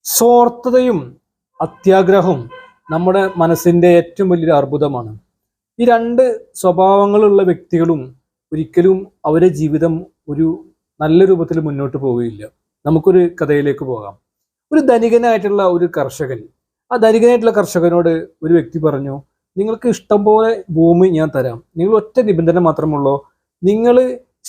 സ്വാർത്ഥതയും അത്യാഗ്രഹവും നമ്മുടെ മനസ്സിൻ്റെ ഏറ്റവും വലിയൊരു അർബുദമാണ്. ഈ രണ്ട് സ്വഭാവങ്ങളുള്ള വ്യക്തികളും ഒരിക്കലും അവരുടെ ജീവിതം ഒരു നല്ല രൂപത്തിൽ മുന്നോട്ട് പോവുകയില്ല. നമുക്കൊരു കഥയിലേക്ക് പോകാം. ഒരു ധനികനായിട്ടുള്ള ഒരു കർഷകൻ, ആ ധനികനായിട്ടുള്ള കർഷകനോട് ഒരു വ്യക്തി പറഞ്ഞു, നിങ്ങൾക്ക് ഇഷ്ടം പോലെ ഭൂമി ഞാൻ തരാം, നിങ്ങൾ ഒറ്റ നിബന്ധന മാത്രമുള്ളൂ, നിങ്ങൾ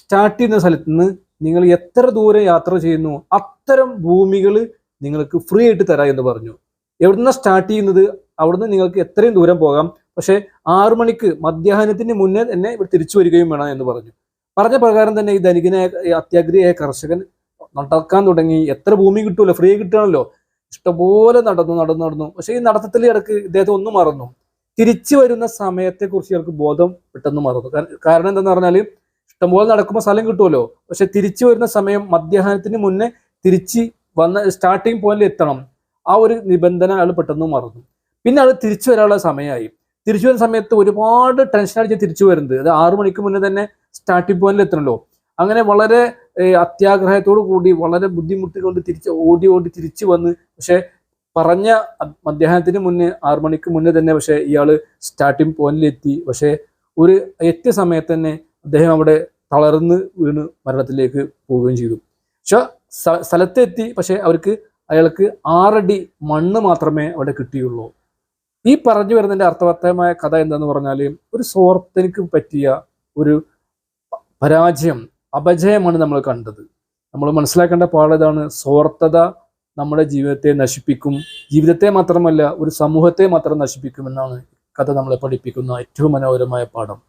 സ്റ്റാർട്ട് ചെയ്യുന്ന സ്ഥലത്ത് നിന്ന് നിങ്ങൾ എത്ര ദൂരം യാത്ര ചെയ്യുന്നു അത്തരം ഭൂമികൾ നിങ്ങൾക്ക് ഫ്രീ ആയിട്ട് തരാം എന്ന് പറഞ്ഞു. എവിടുന്ന സ്റ്റാർട്ട് ചെയ്യുന്നത് അവിടുന്ന് നിങ്ങൾക്ക് എത്രയും ദൂരം പോകാം, പക്ഷെ 6 മണിക്ക് മധ്യാഹ്നത്തിന് മുന്നേ തന്നെ ഇവിടെ തിരിച്ചു വരികയും വേണം എന്ന് പറഞ്ഞു. പറഞ്ഞ പ്രകാരം തന്നെ ഈ ധനികനായ അത്യാഗ്രഹിയായ കർഷകൻ നടക്കാൻ തുടങ്ങി. എത്ര ഭൂമി കിട്ടുമല്ലോ, ഫ്രീ കിട്ടുകയാണല്ലോ. ഇഷ്ടംപോലെ നടന്നു. പക്ഷെ ഈ നടത്തത്തിൽ ഇടക്ക് ഇദ്ദേഹത്തെ ഒന്നും മറന്നു. തിരിച്ചു വരുന്ന സമയത്തെ കുറിച്ച് ഇയാൾക്ക് ബോധം പെട്ടെന്ന് മറന്നു. കാരണം എന്താന്ന് പറഞ്ഞാൽ ഇഷ്ടംപോലെ നടക്കുമ്പോൾ സ്ഥലം കിട്ടുമല്ലോ, പക്ഷെ തിരിച്ചു വരുന്ന സമയം മധ്യാഹ്നത്തിന് മുന്നേ തിരിച്ച് വന്ന സ്റ്റാർട്ടിങ് പോയിന്റിൽ എത്തണം. ആ ഒരു നിബന്ധന അയാൾ പെട്ടെന്ന് മറന്നു. പിന്നെ അയാൾ തിരിച്ചു വരാനുള്ള സമയമായി. തിരിച്ചു വരുന്ന സമയത്ത് ഒരുപാട് ടെൻഷൻ അടിച്ച് തിരിച്ചു വരുന്നത്, അത് 6 മണിക്ക് മുന്നേ തന്നെ സ്റ്റാർട്ടിംഗ് പോയിന്റിൽ എത്തണല്ലോ. അങ്ങനെ വളരെ അത്യാഗ്രഹത്തോടു കൂടി വളരെ ബുദ്ധിമുട്ടുകൊണ്ട് ഓടി തിരിച്ചു വന്ന്, പക്ഷെ പറഞ്ഞ മധ്യാഹ്നത്തിന് മുന്നേ 6 മണിക്ക് മുന്നേ തന്നെ പക്ഷെ ഇയാള് സ്റ്റാർട്ടിംഗ് പോയിന്റിൽ എത്തി. പക്ഷെ ഒരു എത്തിയ സമയത്ത് തന്നെ അദ്ദേഹം അവിടെ തളർന്ന് വീണ് മരണത്തിലേക്ക് പോവുകയും ചെയ്തു. പക്ഷെ സ്ഥലത്തെത്തി, പക്ഷെ അയാൾക്ക് 6 അടി മണ്ണ് മാത്രമേ അവിടെ കിട്ടിയുള്ളൂ. ഈ പറഞ്ഞു വരുന്നതിന്റെ അർത്ഥവത്തായ കഥ എന്താന്ന് പറഞ്ഞാൽ, ഒരു സ്വാർത്ഥനിക്ക് പറ്റിയ ഒരു പരാജയം, അപജയമാണ് നമ്മൾ കണ്ടത്. നമ്മൾ മനസ്സിലാക്കേണ്ട പാഠതാണ്, സ്വാർത്ഥത നമ്മുടെ ജീവിതത്തെ നശിപ്പിക്കും. ജീവിതത്തെ മാത്രമല്ല, ഒരു സമൂഹത്തെ മാത്രം നശിപ്പിക്കുമെന്നാണ് കഥ നമ്മളെ പഠിപ്പിക്കുന്ന ഏറ്റവും മനോഹരമായ പാഠം.